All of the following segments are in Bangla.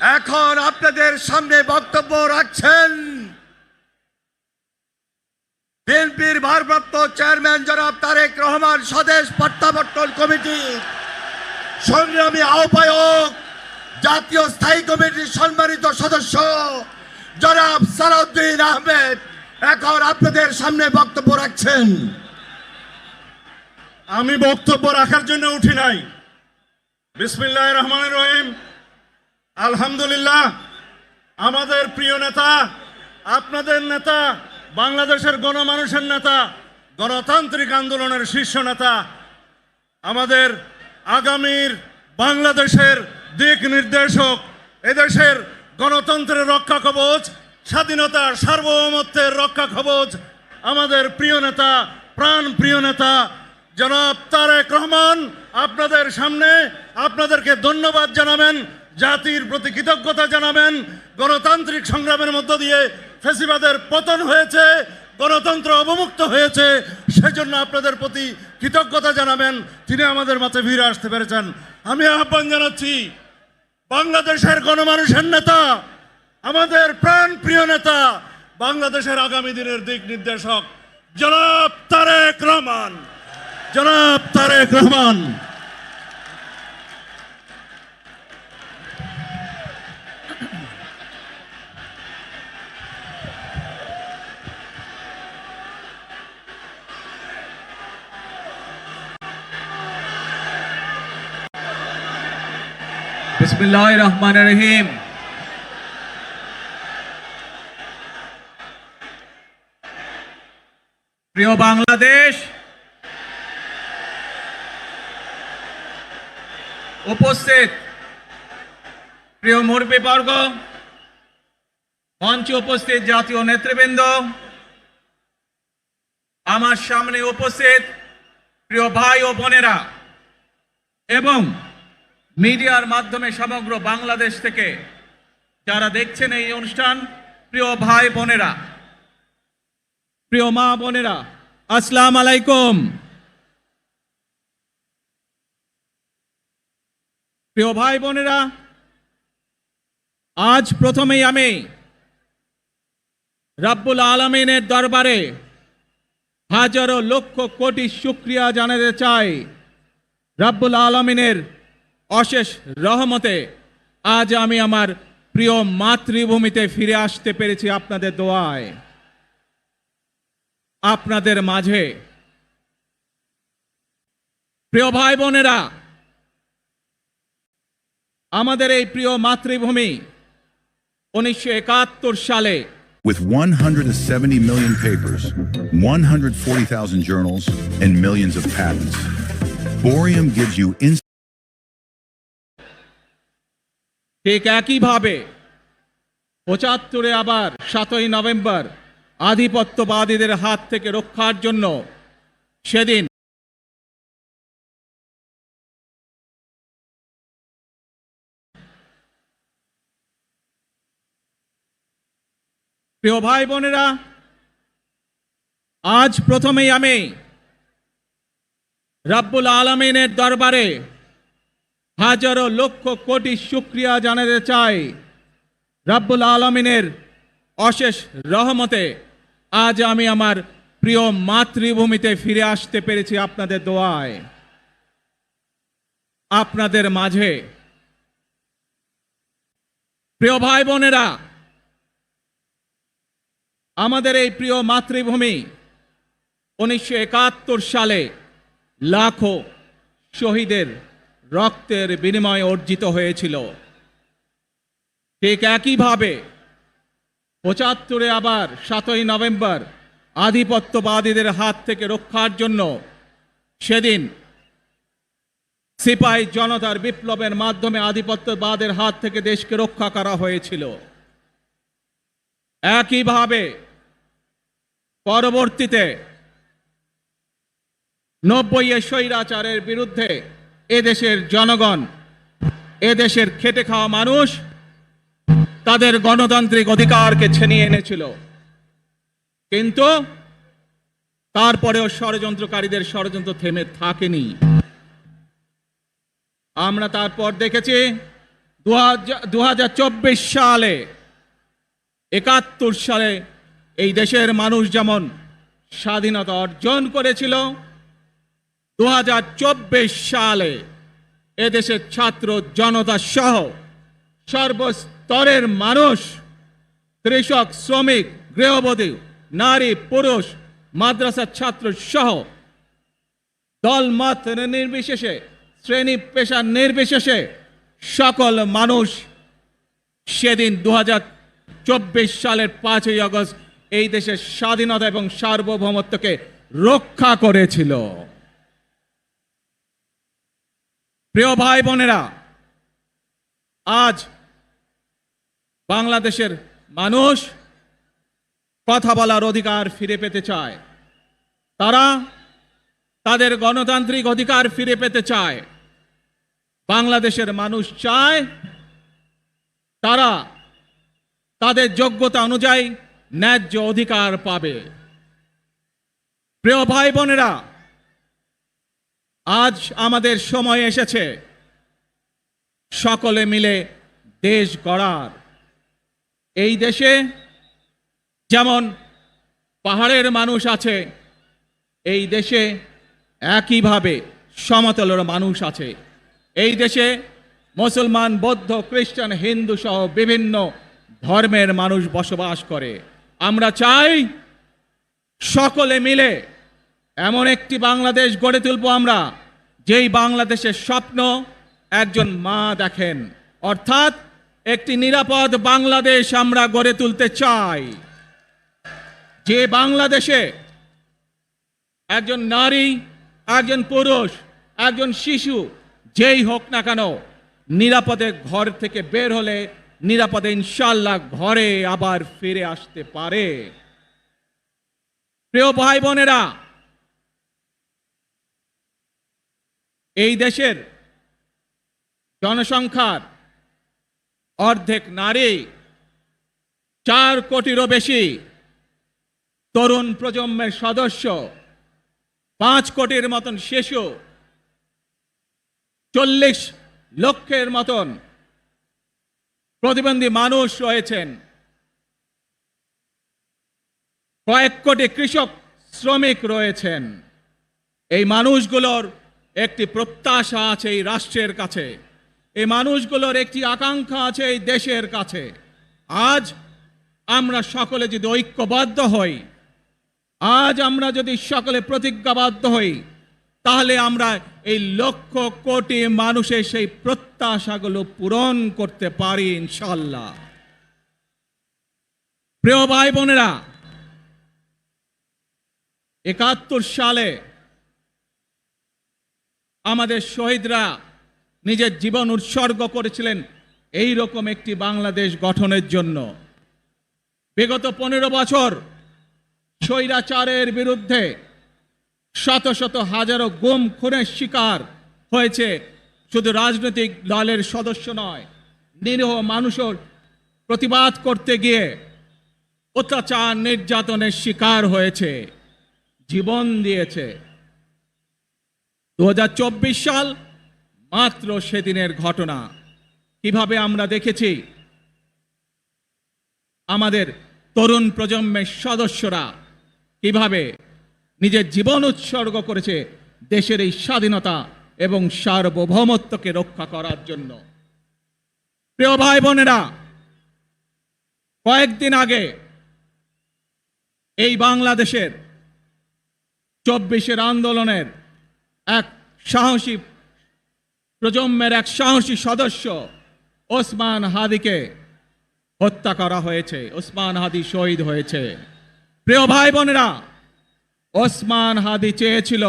এখন আপনাদের সামনে বক্তব্য রাখছেন বিএনপির ভারপ্রাপ্ত চেয়ারম্যান জনাব তারেক রহমান স্বদেশ প্রত্যাবর্তন কমিটির সংগ্রামী আহ্বায়ক, জাতীয় স্থায়ী কমিটির সম্মানিত সদস্য জনাব সালাউদ্দিন আহমেদ এখন আপনাদের সামনে বক্তব্য রাখছেন। আমি বক্তব্য রাখার জন্য উঠি নাই। বিসমিল্লাহির রহমানির রহিম। আলহামদুলিল্লাহ, আমাদের প্রিয় নেতা, আপনাদের নেতা, বাংলাদেশের গণমানুষের নেতা, গণতান্ত্রিক আন্দোলনের শীর্ষ নেতা, আমাদের আগামীর বাংলাদেশের দিক নির্দেশক, এদেশের গণতন্ত্রের রক্ষা কবচ, স্বাধীনতার সার্বভৌমত্বের রক্ষা কবচ, আমাদের প্রিয় নেতা, প্রাণ প্রিয় নেতা জনাব তারেক রহমান আপনাদের সামনে আপনাদেরকে ধন্যবাদ জানাবেন, জাতির প্রতি কৃতজ্ঞতা জানাবেন। গণতান্ত্রিক সংগ্রামের মধ্য দিয়ে ফ্যাসিবাদের পতন হয়েছে, গণতন্ত্র অবমুক্ত হয়েছে, সেজন্য আপনাদের প্রতি কৃতজ্ঞতা জানাবেন। তিনি আমাদের মাঝে ফিরে আসতে পেরেছেন। আমি আহ্বান জানাচ্ছি বাংলাদেশের গণমানুষের নেতা, আমাদের প্রাণ প্রিয় নেতা, বাংলাদেশের আগামী দিনের দিক নির্দেশক জনাব তারেক রহমান, জনাব তারেক রহমান। বিসমিল্লাহির রহমানির রহিম। প্রিয় বাংলাদেশ, উপস্থিত প্রিয় মুরব্বীবর্গ, মঞ্চে উপস্থিত জাতীয় নেতৃবৃন্দ, আমার সামনে উপস্থিত প্রিয় ভাই ও বোনেরা এবং মিডিয়ার মাধ্যমে সমগ্র বাংলাদেশ থেকে যারা দেখছেন এই অনুষ্ঠান, প্রিয় ভাই বোনেরা, প্রিয় মা বোনেরা, আসসালামু আলাইকুম। প্রিয় ভাই বোনেরা, আজ প্রথমেই আমি রাব্বুল আলামিনের দরবারে হাজারো লক্ষ কোটি শুকরিয়া জানাতে চাই। রাব্বুল আলামিনের অশেষ রহমতে আজ আমি আমার প্রিয় মাতৃভূমিতে ফিরে আসতে পেরেছি আপনাদের দোয়ায়। আপনাদের মাঝে প্রিয় ভাই বোনেরা, আমাদের এই প্রিয় মাতৃভূমি 1971 সালে with 170 million papers, 140,000 journals, and millions of patents, Boreum gives you ঠিক একইভাবে 75-এ আবার 7ই নভেম্বর আধিপত্যবাদীদের হাত থেকে রক্ষার জন্য সেদিন প্রিয় ভাই বোনেরা, আজ প্রথমেই আমি রাব্বুল আলামিনের দরবারে হাজারো লক্ষ কোটি শুকরিয়া জানাতে চাই। রাব্বুল আলামিনের অশেষ রহমতে আজ আমি আমার প্রিয় মাতৃভূমিতে ফিরে আসতে পেরেছি আপনাদের দোয়ায়। আপনাদের মাঝে প্রিয় ভাই বোনেরা, আমাদের এই প্রিয় মাতৃভূমি 1971 সালে লাখো শহীদের রক্তের বিনিময়ে অর্জিত হয়েছিল। ঠিক একইভাবে 75-এ আবার 7ই নভেম্বর আধিপত্যবাদীদের হাত থেকে রক্ষার জন্য সেদিন সিপাহী জনতার বিপ্লবের মাধ্যমে আধিপত্যবাদের হাত থেকে দেশকে রক্ষা করা হয়েছিল। একইভাবে পরবর্তীতে 90-এ স্বৈরাচারের বিরুদ্ধে এদেশের জনগণ, এদেশের খেটে খাওয়া মানুষ তাদের গণতান্ত্রিক অধিকারকে ছিনিয়ে এনেছিল, কিন্তু তারপরেও ষড়যন্ত্রকারীদের ষড়যন্ত্র থেমে থাকেনি। আমরা তারপর দেখেছি 2024 সালে 71 সালে এই দেশের মানুষ যেমন স্বাধীনতা অর্জন করেছিল, 2024 সালে এদেশের ছাত্র জনতা সহ সর্বস্তরের মানুষ, কৃষক, শ্রমিক, গৃহবধূ, নারী, পুরুষ, মাদ্রাসার ছাত্র সহ দলমত নির্বিশেষে, শ্রেণী পেশা নির্বিশেষে সকল মানুষ সেদিন 2024 সালের 5ই আগস্ট এই দেশের স্বাধীনতা এবং সার্বভৌমত্বকে রক্ষা করেছিল। প্রিয় ভাই বোনেরা, আজ বাংলাদেশের মানুষ কথা বলার অধিকার ফিরে পেতে চায়, তারা তাদের গণতান্ত্রিক অধিকার ফিরে পেতে চায়। বাংলাদেশের মানুষ চায় তারা তাদের যোগ্যতা অনুযায়ী ন্যায্য অধিকার পাবে। প্রিয় ভাই বোনেরা, আজ আমাদের সময় এসেছে সকলে মিলে দেশ গড়ার। এই দেশে যেমন পাহাড়ের মানুষ আছে, এই দেশে একইভাবে সমতলের মানুষ আছে। এই দেশে মুসলমান, বৌদ্ধ, খ্রিস্টান, হিন্দু সহ বিভিন্ন ধর্মের মানুষ বসবাস করে। আমরা চাই সকলে মিলে এমন একটি বাংলাদেশ গড়ে তুলব আমরা, যেই বাংলাদেশের স্বপ্ন একজন মা দেখেন, অর্থাৎ একটি নিরাপদ বাংলাদেশ আমরা গড়ে তুলতে চাই। যে বাংলাদেশে একজন নারী, একজন পুরুষ, একজন শিশু যেই হোক না কেন নিরাপদে ঘর থেকে বের হলে নিরাপদে ইনশাআল্লাহ ঘরে আবার ফিরে আসতে পারে। প্রিয় ভাই বোনেরা, এই দেশের জনসংখ্যার অর্ধেক নারী, 4 কোটিরও বেশি তরুণ প্রজন্মের সদস্য, 5 কোটির মতন শিশু, 40 লক্ষের মতন প্রতিবন্ধী মানুষ রয়েছেন, কয়েক কোটি কৃষক শ্রমিক রয়েছেন। এই মানুষগুলোর একটি প্রত্যাশা আছে এই রাষ্ট্রের কাছে, এই মানুষগুলোর একটি আকাঙ্ক্ষা আছে এই দেশের কাছে। আজ আমরা সকলে যদি ঐক্যবদ্ধ হই, আজ আমরা যদি সকলে প্রতিজ্ঞাবদ্ধ হই, তাহলে আমরা এই লক্ষ কোটি মানুষের সেই প্রত্যাশাগুলো পূরণ করতে পারি ইনশাআল্লাহ। প্রিয় ভাই বোনেরা, 71 সালে আমাদের শহীদরা নিজের জীবন উৎসর্গ করেছিলেন এই রকম একটি বাংলাদেশ গঠনের জন্য। বিগত 15 বছর স্বৈরাচারের বিরুদ্ধে শত শত হাজারো গুম খুনের শিকার হয়েছে শুধু রাজনৈতিক দলের সদস্য নয়, নিরীহ মানুষের প্রতিবাদ করতে গিয়ে অত্যাচার নির্যাতনের শিকার হয়েছে, জীবন দিয়েছে। 2024 সাল মাত্র সেদিনের ঘটনা। কিভাবে আমরা দেখেছি আমাদের তরুণ প্রজন্মের সদস্যরা কিভাবে নিজের জীবন উৎসর্গ করেছে দেশের এই স্বাধীনতা এবং সার্বভৌমত্বকে রক্ষা করার জন্য। প্রিয় ভাই বোনেরা, কয়েকদিন আগে এই বাংলাদেশের 24-এর আন্দোলনের এক সাহসী প্রজন্মের এক সাহসী সদস্য ওসমান হাদিকে হত্যা করা হয়েছে। ওসমান হাদি শহীদ হয়েছে। প্রিয় ভাই বোনেরা, ওসমান হাদি চেয়েছিল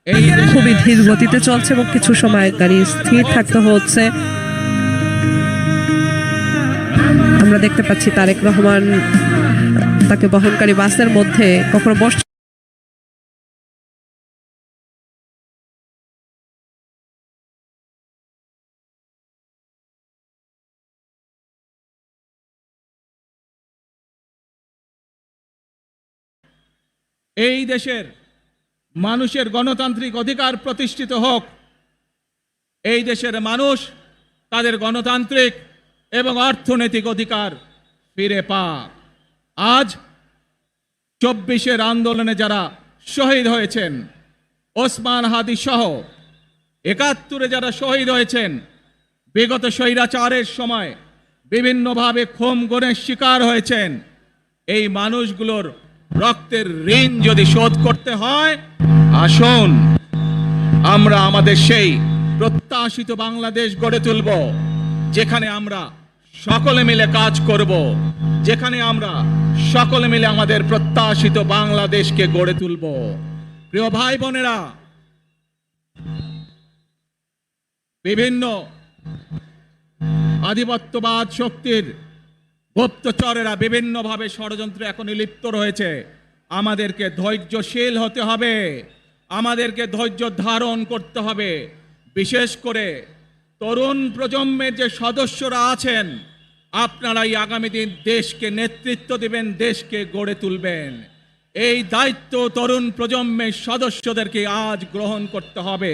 এই খুবই ধীর গতিতে চলছে এবং কিছু সময় গাড়ি স্থির থাকতে হচ্ছে। আমরা দেখতে পাচ্ছি তারেক রহমান তাকে বহনকারী বাসের মধ্যে কখনো বসছে, এই দেশের মানুষের গণতান্ত্রিক অধিকার প্রতিষ্ঠিত হোক। এই দেশের মানুষ তাদের গণতান্ত্রিক এবং অর্থনৈতিক অধিকার ফিরে পাক। আজ 24-এর আন্দোলনে যারা শহীদ হয়েছেন, ওসমান হাদি সহ 71-এ যারা শহীদ হয়েছেন, বিগত স্বৈরাচারের সময় বিভিন্নভাবে খুন-গুমের শিকার হয়েছেন, এই মানুষগুলোর রক্তের ঋণ যদি শোধ করতে হয়, আসুন আমরা আমাদের সেই প্রত্যাশিত বাংলাদেশ গড়ে তুলব, যেখানে আমরা সকলে মিলে কাজ করব, যেখানে আমরা সকলে মিলে আমাদের প্রত্যাশিত বাংলাদেশকে গড়ে তুলব। প্রিয় ভাই বোনেরা, বিভিন্ন আধিপত্যবাদ শক্তির গুপ্তচরেরা বিভিন্নভাবে ষড়যন্ত্রে এখন লিপ্ত রয়েছে। আমাদেরকে ধৈর্যশীল হতে হবে, আমাদেরকে ধৈর্য ধারণ করতে হবে। বিশেষ করে তরুণ প্রজন্মের যে সদস্যরা আছেন, আপনারাই আগামী দিন দেশকে নেতৃত্ব দিবেন, দেশকে গড়ে তুলবেন। এই দায়িত্ব তরুণ প্রজন্মের সদস্যদেরকে আজ গ্রহণ করতে হবে,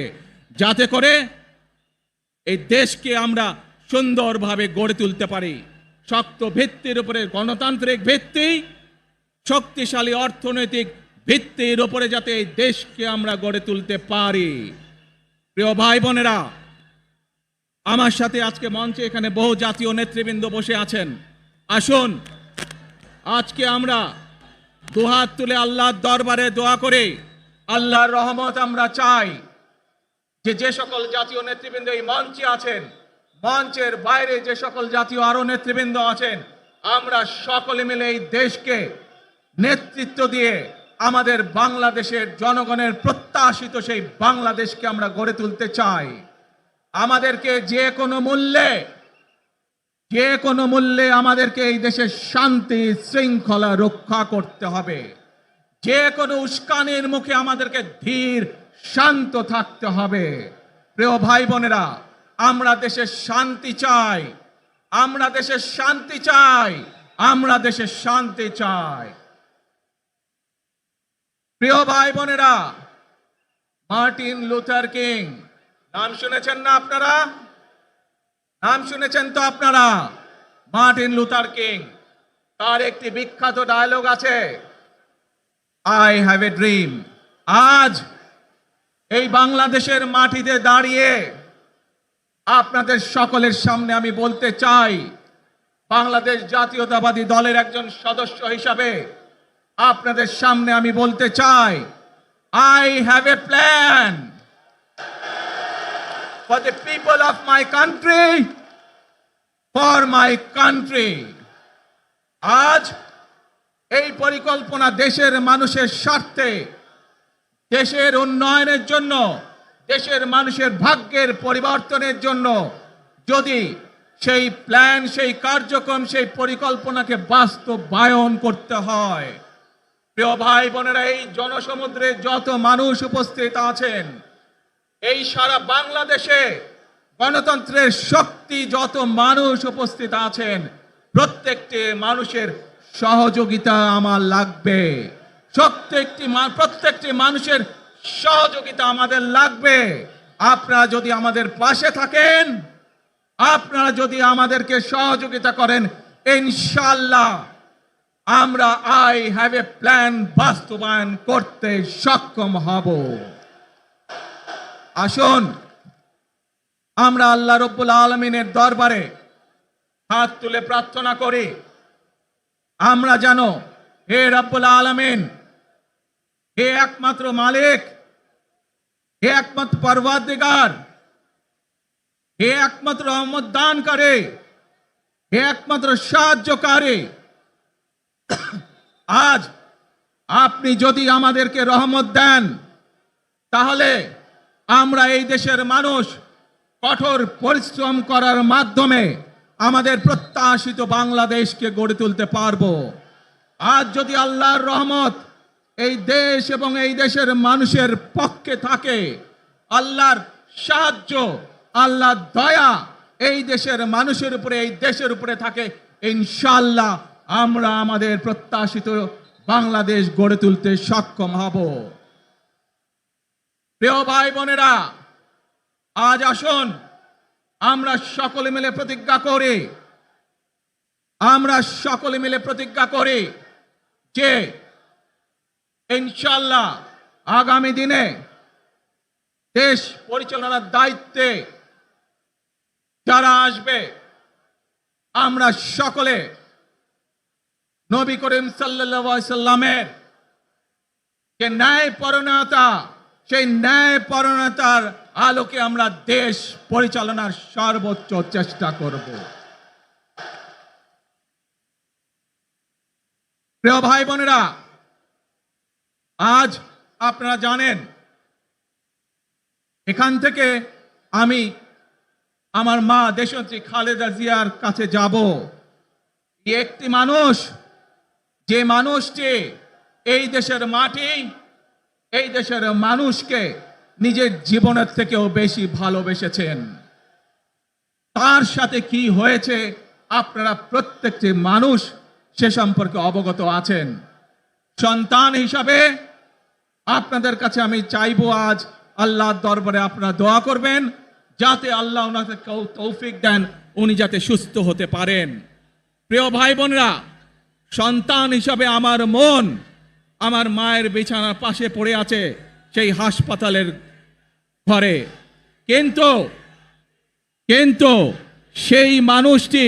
যাতে করে এই দেশকে আমরা সুন্দরভাবে গড়ে তুলতে পারি। শক্ত ভিত্তির উপরে, গণতান্ত্রিক ভিত্তি, শক্তিশালী অর্থনৈতিক ভিত্তির উপরে যাতে এই দেশকে আমরা গড়ে তুলতে পারি। প্রিয় ভাই বোনেরা, আমার সাথে আজকে মঞ্চে এখানে বহু জাতীয় নেতৃবৃন্দ বসে আছেন। আসুন আজকে আমরা দুহাত তুলে আল্লাহর দরবারে দোয়া করে আল্লাহর রহমত আমরা চাই। যে সকল জাতীয় নেতৃবৃন্দ এই মঞ্চে আছেন, মঞ্চের বাইরে যে সকল জাতীয় আরো নেতৃবৃন্দ আছেন, আমরা সকলে মিলে এই দেশকে নেতৃত্ব দিয়ে আমাদের বাংলাদেশের জনগণের প্রত্যাশিত সেই বাংলাদেশকে আমরা গড়ে তুলতে চাই। আমাদেরকে যে কোনো মূল্যে আমাদেরকে এই দেশের শান্তি শৃঙ্খলা রক্ষা করতে হবে। যে কোনো উস্কানির মুখে আমাদেরকে ধীর শান্ত থাকতে হবে। প্রিয় ভাই বোনেরা, আমরা দেশের শান্তি চাই, আমরা দেশের শান্তি চাই, আমরা দেশের শান্তি চাই। প্রিয় ভাই বোনেরা, মার্টিন লুথার কিং নাম শুনেছেন না আপনারা? নাম শুনেছেন তো আপনারা? মার্টিন লুথার কিং, তার একটি বিখ্যাত ডায়লগ আছে, আই হ্যাভ এ ড্রিম। আজ এই বাংলাদেশের মাটিতে দাঁড়িয়ে আপনাদের সকলের সামনে আমি বলতে চাই, বাংলাদেশ জাতীয়তাবাদী দলের একজন সদস্য হিসাবে আপনাদের সামনে আমি বলতে চাই, I have a plan for the people of my country, for my country. আজ এই পরিকল্পনা দেশের মানুষের স্বার্থে, দেশের উন্নয়নের জন্য, দেশের মানুষের ভাগ্যের পরিবর্তনের জন্য যদি সেই প্ল্যান, সেই কার্যক্রম, সেই পরিকল্পনাকে বাস্তবায়ন করতে হয়, প্রিয় ভাই বোনেরা, এই জনসমুদ্রে যত মানুষ উপস্থিত আছেন, এই সারা বাংলাদেশে গণতন্ত্রের শক্তি যত মানুষ উপস্থিত আছেন, প্রত্যেকটি মানুষের সহযোগিতা আমার লাগবে। প্রত্যেকটি মানুষের সহযোগিতা আমাদের লাগবে। আপনারা যদি আমাদের পাশে থাকেন, আপনারা যদি আমাদেরকে সহযোগিতা করেন, ইনশাআল্লাহ আমরা আই হ্যাভ এ প্ল্যান বাস্তবায়ন করতে সক্ষম হব। আসুন আমরা আল্লাহ রব্বুল আলামিনের দরবারে হাত তুলে প্রার্থনা করি, আমরা জানো, হে রব্বুল আলামিন, হে একমাত্র মালিক, হে একমাত্র পরওয়ারদিগার, হে একমাত্র রহমত দানকারী, হে একমাত্র সাহায্যকারী, আজ আপনি যদি আমাদেরকে রহমত দেন, তাহলে আমরা এই দেশের মানুষ কঠোর পরিশ্রম করার মাধ্যমে আমাদের প্রত্যাশিত বাংলাদেশকে গড়ে তুলতে পারবো। আজ যদি আল্লাহর রহমত এই দেশ এবং এই দেশের মানুষের পক্ষে থাকে, আল্লাহর সাহায্য, আল্লাহর দয়া এই দেশের মানুষের উপরে, এই দেশের উপরে থাকে, ইনশাআল্লাহ আমরা আমাদের প্রত্যাশিত বাংলাদেশ গড়ে তুলতে সক্ষম হব। প্রিয় ভাই বোনেরা, আজ আসুন আমরা সকলে মিলে প্রতিজ্ঞা করি যে ইনশাআল্লাহ আগামী দিনে দেশ পরিচালনার দায়িত্বে যারা আসবে আমরা সকলে নবী করিম সাল্লাল্লাহু আলাইহি সাল্লামের যে ন্যায়পরায়ণতা, সেই ন্যায়পরায়ণতার আলোকে আমরা দেশ পরিচালনার সর্বোচ্চ চেষ্টা করব। প্রিয় ভাই বোনেরা, আজ আপনারা জানেন এখান থেকে আমি আমার মা দেশনেত্রী খালেদা জিয়ার কাছে যাব। একটি মানুষ, যে মানুষটি এই দেশের মাটি, এই দেশের মানুষকে নিজের জীবনের থেকেও বেশি ভালোবেসেছেন। তার সাথে কি হয়েছে আপনারা প্রত্যেকটি মানুষ সে সম্পর্কে অবগত আছেন। সন্তান হিসাবে আপনাদের কাছে আমি চাইবো আজ আল্লাহর দরবারে আপনারা দোয়া করবেন যাতে আল্লাহ ওনাকে তৌফিক দেন, উনি যাতে সুস্থ হতে পারেন। প্রিয় ভাই বোনেরা, সন্তান হিসাবে আমার মন আমার মায়ের বিছানার পাশে পড়ে আছে সেই হাসপাতালের ঘরে, কিন্তু সেই মানুষটি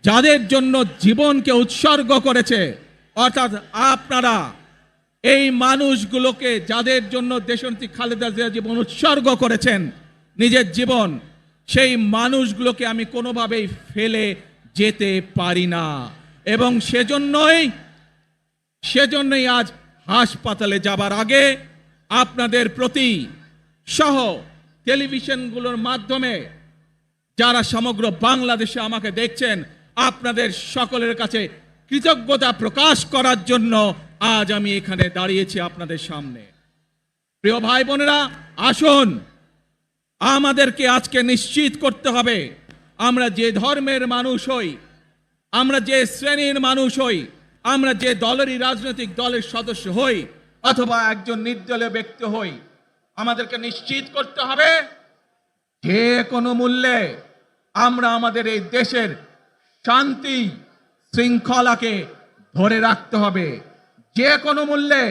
যাদের জন্য জীবনকে উৎসর্গ করেছে, অর্থাৎ আপনারা এই মানুষগুলোকে যাদের জন্য দেশনেত্রী খালেদা জিয়া জীবন উৎসর্গ করেছেন নিজের জীবন, সেই মানুষগুলোকে আমি কোনোভাবেই ফেলে যেতে পারি না। এবং সেজন্যই আজ হাসপাতালে যাবার আগে আপনাদের প্রতি সহ টেলিভিশনগুলোর মাধ্যমে যারা সমগ্র বাংলাদেশে আমাকে দেখছেন, আপনাদের সকলের কাছে কৃতজ্ঞতা প্রকাশ করার জন্য আজ আমি এখানে দাঁড়িয়েছি আপনাদের সামনে। প্রিয় ভাই বোনেরা, আসুন আমাদেরকে আজকে নিশ্চিত করতে হবে আমরা যে ধর্মের মানুষ হই, আমরা যে শ্রেণীর মানুষ হই, আমরা যে দলেরই রাজনৈতিক দলের সদস্য হই অথবা একজন নির্দলীয় ব্যক্তি হই, আমাদেরকে নিশ্চিত করতে হবে যে কোনো মূল্যে আমরা আমাদের এই দেশের শান্তি শৃঙ্খলাকে ধরে রাখতে হবে। যে কোনো মূল্যে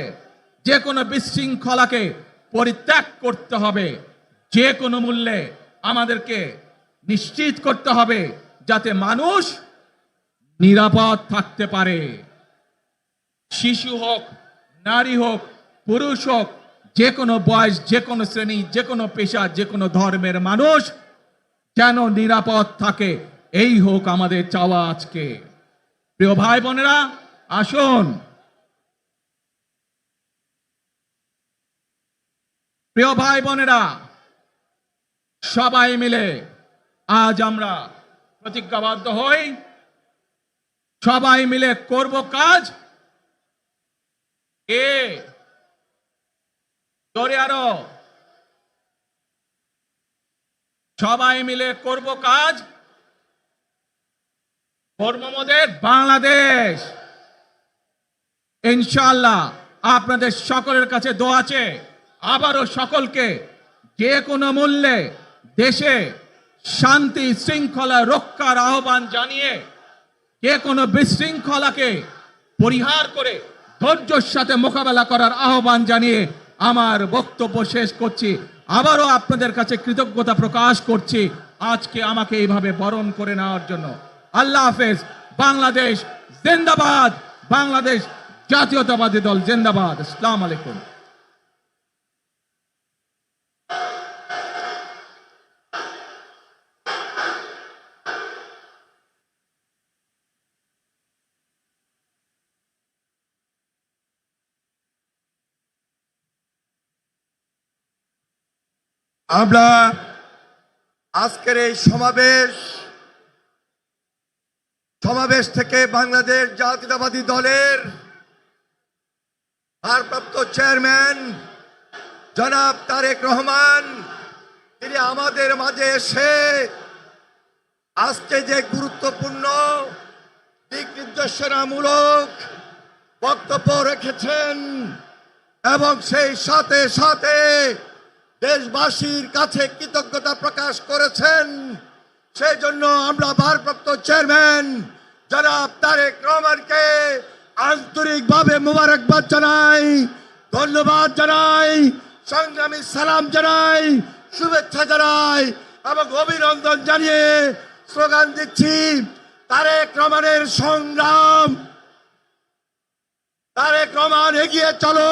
যে কোনো বিশৃঙ্খলাকে পরিত্যাগ করতে হবে। যে কোনো মূল্যে আমাদেরকে নিশ্চিত করতে হবে যাতে মানুষ নিরাপদ থাকতে পারে। শিশু হোক, নারী হোক, পুরুষ হোক, যে কোনো বয়স, যে কোনো শ্রেণী, যে কোনো পেশা, যে কোনো ধর্মের মানুষ যেন নিরাপদ থাকে, এই হোক আমাদের চাওয়া আজকে। প্রিয় ভাই বোনেরা, আসুন প্রিয় ভাই বোনেরা, সবাই মিলে আজ আমরা প্রতিজ্ঞাবদ্ধ হই, সবাই মিলে করব কাজ। জোরে আরো, সবাই মিলে করব কাজ, কর্মমোদের বাংলাদেশ। ইনশাআল্লাহ আপনাদের সকলের কাছে দোয়া আছে, আবারও সকলকে যে কোনো মূল্যে দেশে শান্তি শৃঙ্খলা রক্ষার আহ্বান জানিয়ে যে কোনো বিশৃঙ্খলাকে পরিহার করে ধৈর্যের সাথে মোকাবেলা করার আহ্বান জানিয়ে আমার বক্তব্য শেষ করছি। আবারও আপনাদের কাছে কৃতজ্ঞতা প্রকাশ করছি আজকে আমাকে এইভাবে বরণ করে নেওয়ার জন্য। আল্লাহ হাফেজ। বাংলাদেশ জিন্দাবাদ, বাংলাদেশ জাতীয়তাবাদী দল জিন্দাবাদ। আসসালামু আলাইকুম। আমরা আজকের এই সমাবেশ থেকে বাংলাদেশ জাতীয়তাবাদী দলের ভারপ্রাপ্ত চেয়ারম্যান জনাব তারেক রহমান, তিনি আমাদের মাঝে এসে আজকে যে গুরুত্বপূর্ণ দিক নির্দেশনামূলক বক্তব্য রেখেছেন এবং সেই সাথে সাথে দেশবাসীর কাছে কৃতজ্ঞতা প্রকাশ করেছেন। সেই জন্য আমরা ভারপ্রাপ্ত চেয়ারম্যান জনাব তারেক রহমানকে আন্তরিকভাবে মোবারকবাদ জানাই, ধন্যবাদ জানাই, সংগ্রামী সালাম জানাই, শুভেচ্ছা জানাই এবং অভিনন্দন জানিয়ে স্লোগান দিচ্ছি, তারেক রহমানের সংগ্রাম, তারেক রহমান এগিয়ে চলো।